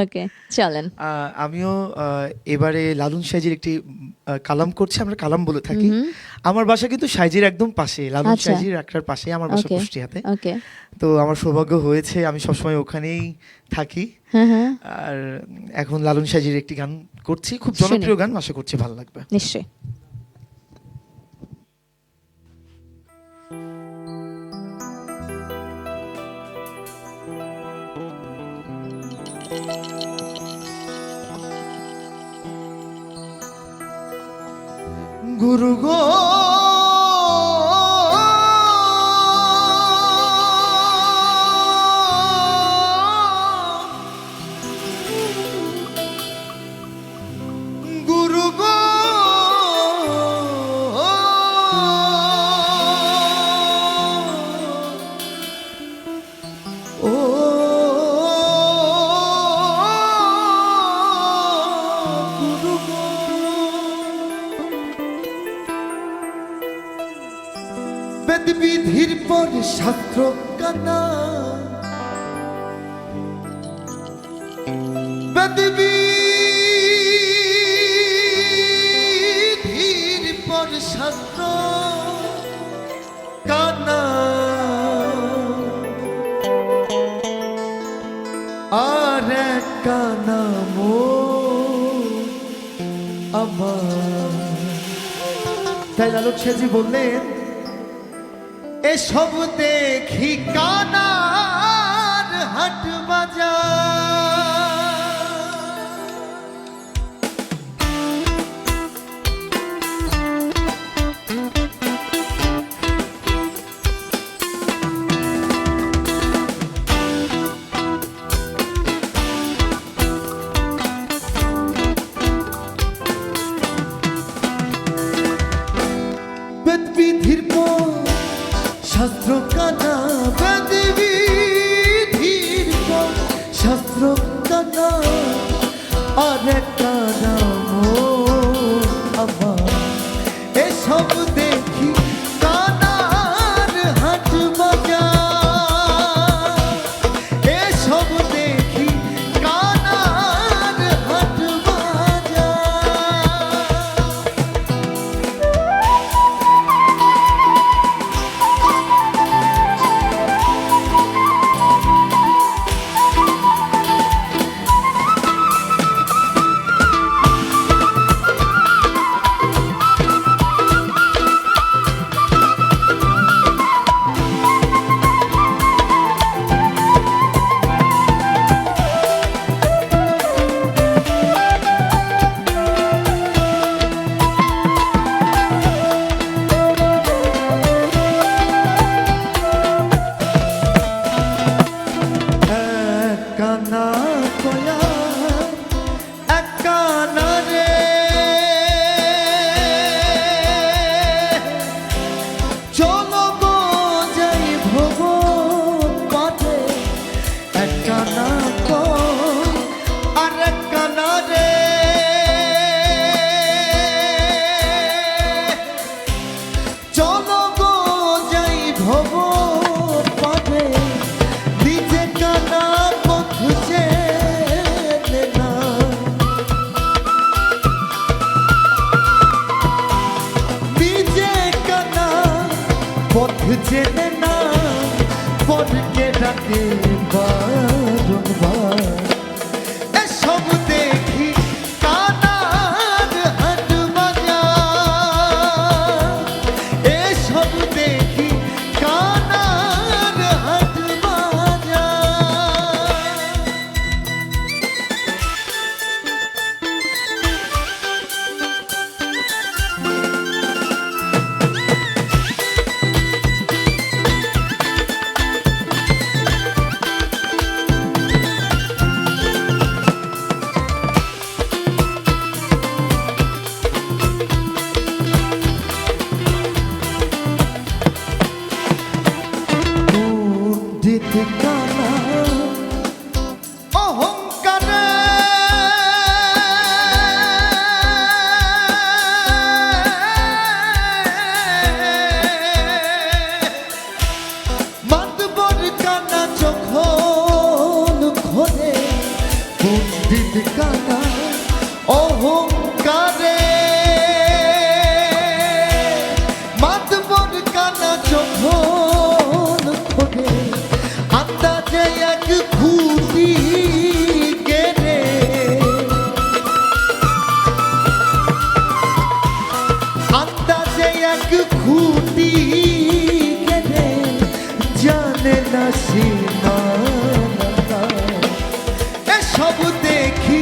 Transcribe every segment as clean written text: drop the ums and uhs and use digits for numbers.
ওকে, চলেন। আমিও এবারে লালন সাইজির একটি কালাম করছি, আমরা কালাম বলে থাকি। আমার বাসা কিন্তু সাইজির একদম পাশে, লালন আচ্ছা। সাইজির একটার পাশে আমার বাসা ওকে, কুষ্টিয়াতে। ওকে। তো আমার সৌভাগ্য হয়েছে আমি সবসময় ওখানেই থাকি। হ্যাঁ, হ্যাঁ, আর এখন লালন সাইজির একটি গান করছি, খুব শুনি। জনপ্রিয় গান, আশা করছি ভালো লাগবে। নিশ্চয়ই। গুরু গো গুরু গো ও গুরু গো বেদ বিধির পর শাস্ত্র কানা বেদ বিধির পর শাস্ত্র কানা আর এক কানা আমার। তাই লালন সাইজি বললেন এসব দেখি কানার হাট বাজার। বেদ বিধির পর শাস্ত্র কানা বেদ বিধির পর শাস্ত্র কানা আর এক কানা আমার। এসব দেখি কানার হাট বাজার, এসব দেখি কানার হাট বাজার। কানা কয়া এক কানা রে চলো গো যাই ভগবান পাঠে। এক কানা কয় আর এক কানা রে চলো গো যাই ভগবান পাঠে। নিজে কানা খুঁজে পণ্ডিত কানা অহংকারে মাতবর কানা যখন খোঁজে আন্দাজে এক খুঁটি গেড়ে আন্দাজে এক খুঁটি গেড়ে জানে না সীমানা এসব দেখি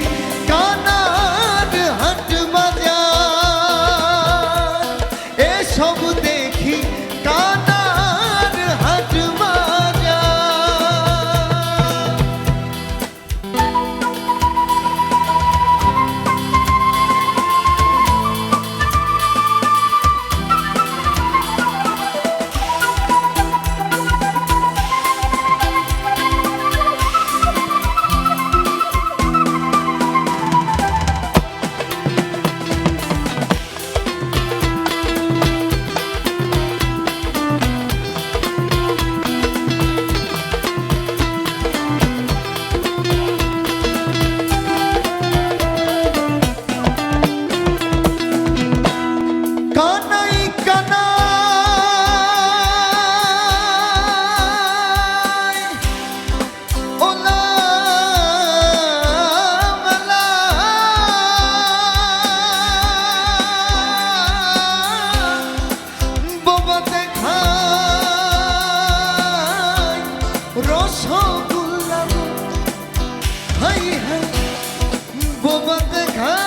কানার হাট বাজার এসব দেখি কানার হাট বাজার কানাই কানাই ওলা মালা বোবা দেখাই রসগোল্লা হাই হাই বোবা দেখাই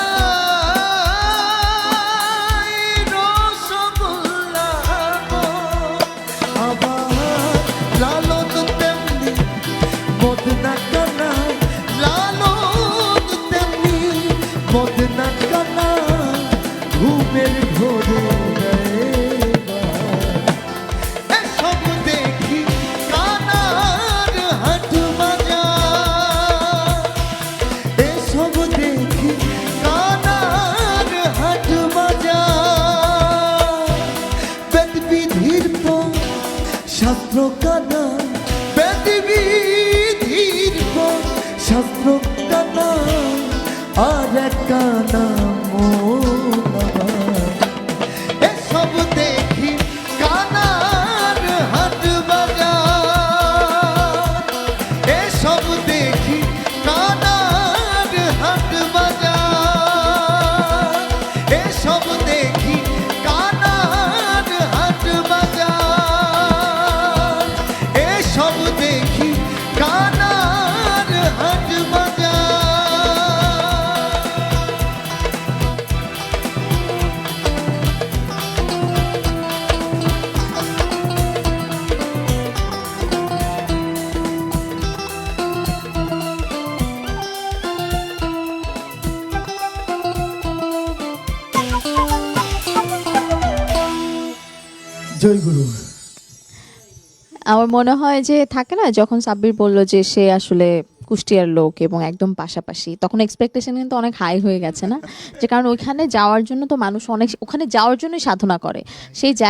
রসগোল্লা আবার লালন তেমনি মদনা কানা লালন তেমনি মদনা কানা ঘুমের ঘোরে এসব দেখি কানার হাট বাজার এসব দেখি কানার হাট বাজার বেদ বিধির পর শাস্ত্র কানা বেদ বিধির পর শাস্ত্র কানা আর এক কানা মোনাবার এসব দেখি কানার হাট বাজার এসব দেখি কানার হাট বাজার এসব দেখি কানার হাট বাজার এসব দেখি কানার হাট বাজার জয় গুরু আমার মনে হয় যে থাকে না, যখন সাব্বির বললো যে সে আসলে কুষ্টিয়ার লোক এবং একদম পাশাপাশি, তখন এক্সপেকটেশন কিন্তু অনেক হাই হয়ে গেছে না, যে কারণ ওইখানে যাওয়ার জন্য তো মানুষ অনেক, ওখানে যাওয়ার জন্যই সাধনা করে সেই জায়গা